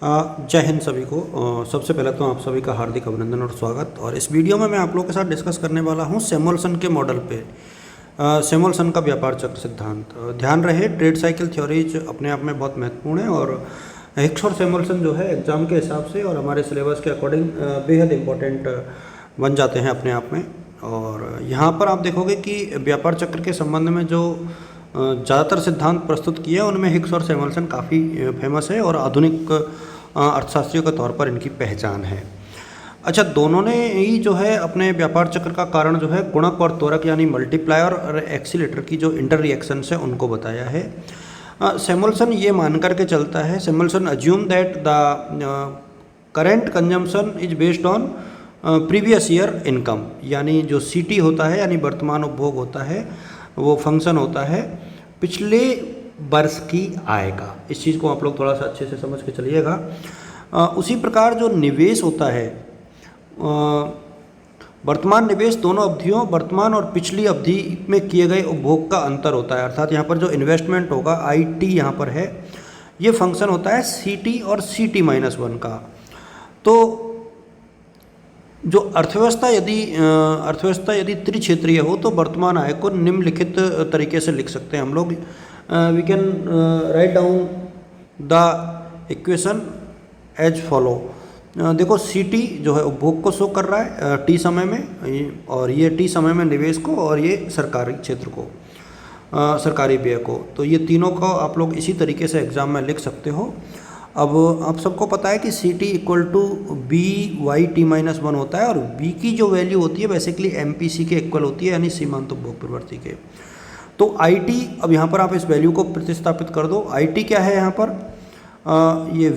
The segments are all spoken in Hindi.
जय हिंद सभी को। सबसे पहले तो आप सभी का हार्दिक अभिनंदन और स्वागत। और इस वीडियो में मैं आप लोगों के साथ डिस्कस करने वाला हूं सैमुअल्सन के मॉडल पे, सैमुअल्सन का व्यापार चक्र सिद्धांत। ध्यान रहे, ट्रेड साइकिल थ्योरीज अपने आप में बहुत महत्वपूर्ण है और हिक्स और सैमुअल्सन जो है एग्जाम के हिसाब से और हमारे सिलेबस के अकॉर्डिंग बेहद इंपॉर्टेंट बन जाते हैं अपने आप में। और यहाँ पर आप देखोगे कि व्यापार चक्र के संबंध में जो ज़्यादातर सिद्धांत प्रस्तुत किए हैं उनमें हिक्स और सैमुअल्सन काफ़ी फेमस है और आधुनिक अर्थशास्त्रियों के तौर पर इनकी पहचान है। अच्छा, दोनों ने ही जो है अपने व्यापार चक्र का कारण जो है गुणक और त्वरक यानी मल्टीप्लायर और एक्सीलेटर की जो इंटर रिएक्शंस है उनको बताया है। सैमुअल्सन ये मान करके चलता है, Samuelson assume that the current consumption is based on previous year income, यानी जो सीटी होता है यानी वर्तमान उपभोग होता है वो फंक्शन होता है पिछले वर्ष की आय का। इस चीज़ को आप लोग थोड़ा सा अच्छे से समझ के चलिएगा। उसी प्रकार जो निवेश होता है, वर्तमान निवेश दोनों अवधियों वर्तमान और पिछली अवधि में किए गए उपभोग का अंतर होता है। अर्थात यहाँ पर जो इन्वेस्टमेंट होगा IT यहाँ पर है, ये फंक्शन होता है CT और CT-1 का। तो जो अर्थव्यवस्था यदि त्रिक्षेत्रीय हो तो वर्तमान आय को निम्नलिखित तरीके से लिख सकते हैं हम लोग। We can write down the equation as follow. देखो, CT जो है उपभोग को शो कर रहा है T समय में, और ये T समय में निवेश को, और ये सरकारी क्षेत्र को, सरकारी व्यय को। तो ये तीनों को आप लोग इसी तरीके से एग्जाम में लिख सकते हो। अब आप सबको पता है कि CT इक्वल टू BYT-1 होता है और B की जो वैल्यू होती है बेसिकली MPC के इक्वल होती है, यानी सीमांत उपभोग प्रवृत्ति के। तो IT, अब यहाँ पर आप इस वैल्यू को प्रतिस्थापित कर दो। IT क्या है यहाँ पर, ये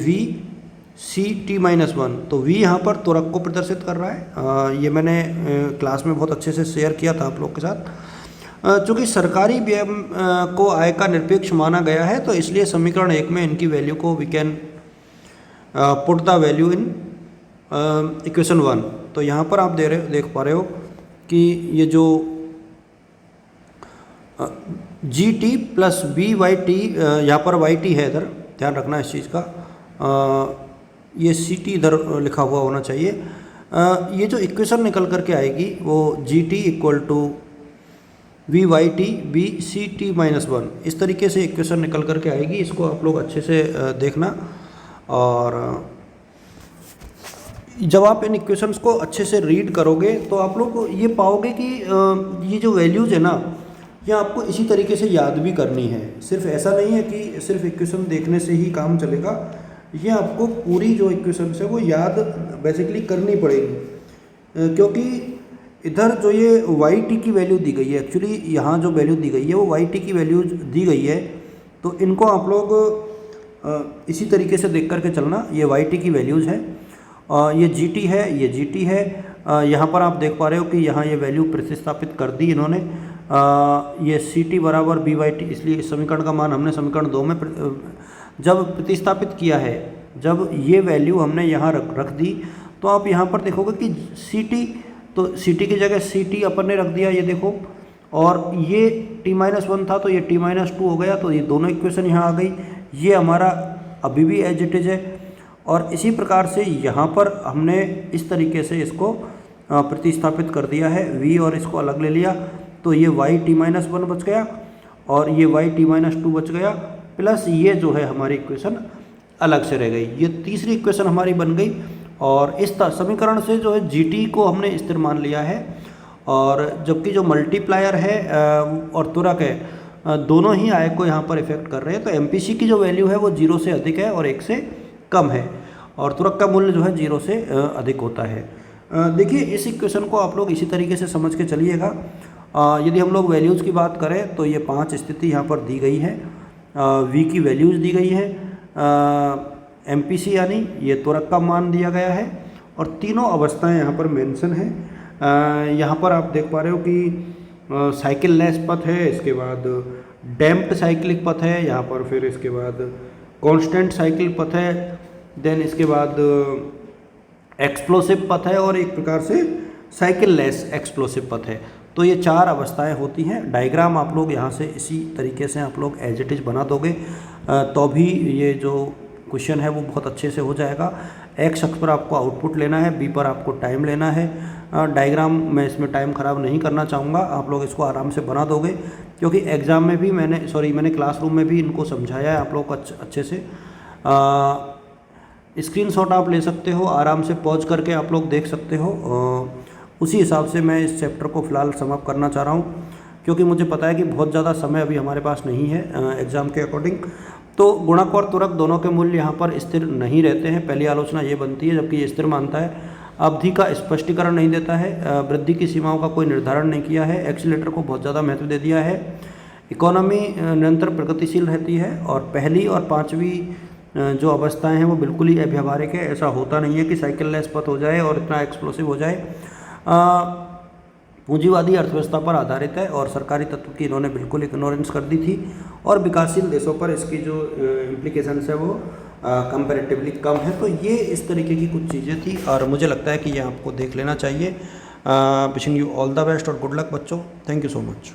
VCT-1, तो V यहाँ पर त्वरक को प्रदर्शित कर रहा है। ये मैंने क्लास में बहुत अच्छे से शेयर किया था आप लोग के साथ। चूँकि सरकारी व्यय को आय का निरपेक्ष माना गया है, तो इसलिए समीकरण 1 में इनकी वैल्यू को we can put the value in equation 1। तो यहाँ पर आप देख पा रहे हो कि ये जो GT प्लस BYT, यहाँ पर YT है, इधर ध्यान रखना इस चीज़ का। ये CT इधर लिखा हुआ होना चाहिए। ये जो इक्वेशन निकल करके आएगी वो GT equal to VYT BCT-1, इस तरीके से इक्वेशन निकल करके आएगी। इसको आप लोग अच्छे से देखना, और जब आप इन इक्वेशंस को अच्छे से रीड करोगे तो आप लोग ये पाओगे कि ये जो वैल्यूज़ है ना, ये आपको इसी तरीके से याद भी करनी है। सिर्फ ऐसा नहीं है कि सिर्फ इक्वेशन देखने से ही काम चलेगा, ये आपको पूरी जो इक्वेशंस है वो याद बेसिकली करनी पड़ेगी। क्योंकि इधर जो ये YT की वैल्यू दी गई है, एक्चुअली यहाँ जो वैल्यू दी गई है वो YT की वैल्यू दी गई है, तो इनको आप लोग इसी तरीके से देख करके चलना। ये YT की वैल्यूज़ है, ये GT है, ये GT है। यहाँ पर आप देख पा रहे हो कि यहाँ ये वैल्यू प्रतिस्थापित कर दी इन्होंने। ये CT बराबर BYT, इसलिए इस समीकरण का मान हमने समीकरण 2 में जब प्रतिस्थापित किया है, जब ये वैल्यू हमने यहाँ रख दी, तो आप यहाँ पर देखोगे कि CT, तो CT की जगह CT अपन ने रख दिया, ये देखो, और ये T-1 था तो ये T-2 हो गया। तो ये दोनों इक्वेशन यहाँ आ गई। ये हमारा अभी भी एज इट इज है। और इसी प्रकार से यहाँ पर हमने इस तरीके से इसको प्रतिस्थापित कर दिया है, V और इसको अलग ले लिया, तो ये YT-1 बच गया और ये YT-2 बच गया, प्लस ये जो है हमारी इक्वेशन अलग से रह गई। ये तीसरी इक्वेशन हमारी बन गई। और इस समीकरण से जो है GT को हमने स्थिर मान लिया है, और जबकि जो मल्टीप्लायर है और त्वरक है, दोनों ही आय को यहाँ पर इफेक्ट कर रहे हैं। तो MPC की जो वैल्यू है वो 0 से अधिक है और 1 से कम है, और त्वरक का मूल्य जो है 0 से अधिक होता है। देखिए, इस इक्वेशन को आप लोग इसी तरीके से समझ के चलिएगा। यदि हम लोग वैल्यूज़ की बात करें तो ये 5 स्थिति यहाँ पर दी गई है। V की वैल्यूज़ दी गई है, MPC यानी ये त्वरक का मान दिया गया है, और तीनों अवस्थाएं यहाँ पर मेंशन है। यहाँ पर आप देख पा रहे हो कि साइकिल लेस पथ है, इसके बाद डैम्प्ड साइक्लिक पथ है यहाँ पर, फिर इसके बाद कांस्टेंट साइकिल पथ है, देन इसके बाद एक्सप्लोसिव पथ है, और एक प्रकार से साइकिल लेस एक्सप्लोसिव पथ है। तो ये 4 अवस्थाएं होती हैं। डायग्राम आप लोग यहाँ से इसी तरीके से आप लोग एज इट इज बना दोगे, तो भी ये जो क्वेश्चन है वो बहुत अच्छे से हो जाएगा। एक्स अक्ष पर आपको आउटपुट लेना है, बी पर आपको टाइम लेना है। डायग्राम मैं इसमें टाइम ख़राब नहीं करना चाहूँगा, आप लोग इसको आराम से बना दोगे, क्योंकि एग्ज़ाम में भी मैंने क्लासरूम में भी इनको समझाया है आप लोग को अच्छे से। स्क्रीनशॉट आप ले सकते हो, आराम से पॉज करके आप लोग देख सकते हो। उसी हिसाब से मैं इस चैप्टर को फ़िलहाल समाप्त करना चाह रहा हूँ, क्योंकि मुझे पता है कि बहुत ज़्यादा समय अभी हमारे पास नहीं है एग्ज़ाम के अकॉर्डिंग। तो गुणक और त्वरक दोनों के मूल्य यहाँ पर स्थिर नहीं रहते हैं, पहली आलोचना ये बनती है, जबकि ये स्थिर मानता है। अवधि का स्पष्टीकरण नहीं देता है, वृद्धि की सीमाओं का कोई निर्धारण नहीं किया है, एक्सीलेटर को बहुत ज़्यादा महत्व दे दिया है, इकोनॉमी निरंतर प्रगतिशील रहती है, और पहली और पाँचवीं जो अवस्थाएं हैं वो बिल्कुल ही अव्यावहारिक है। ऐसा होता नहीं है कि साइकिल लेस पथ हो जाए और इतना एक्सप्लोसिव हो जाए। पूंजीवादी अर्थव्यवस्था पर आधारित है और सरकारी तत्व की इन्होंने बिल्कुल इग्नोरेंस कर दी थी, और विकासशील देशों पर इसकी जो इम्प्लीकेशंस है वो कंपैरेटिवली कम है। तो ये इस तरीके की कुछ चीज़ें थी और मुझे लगता है कि ये आपको देख लेना चाहिए। Wishing you all the best और गुड लक बच्चों। Thank you so much.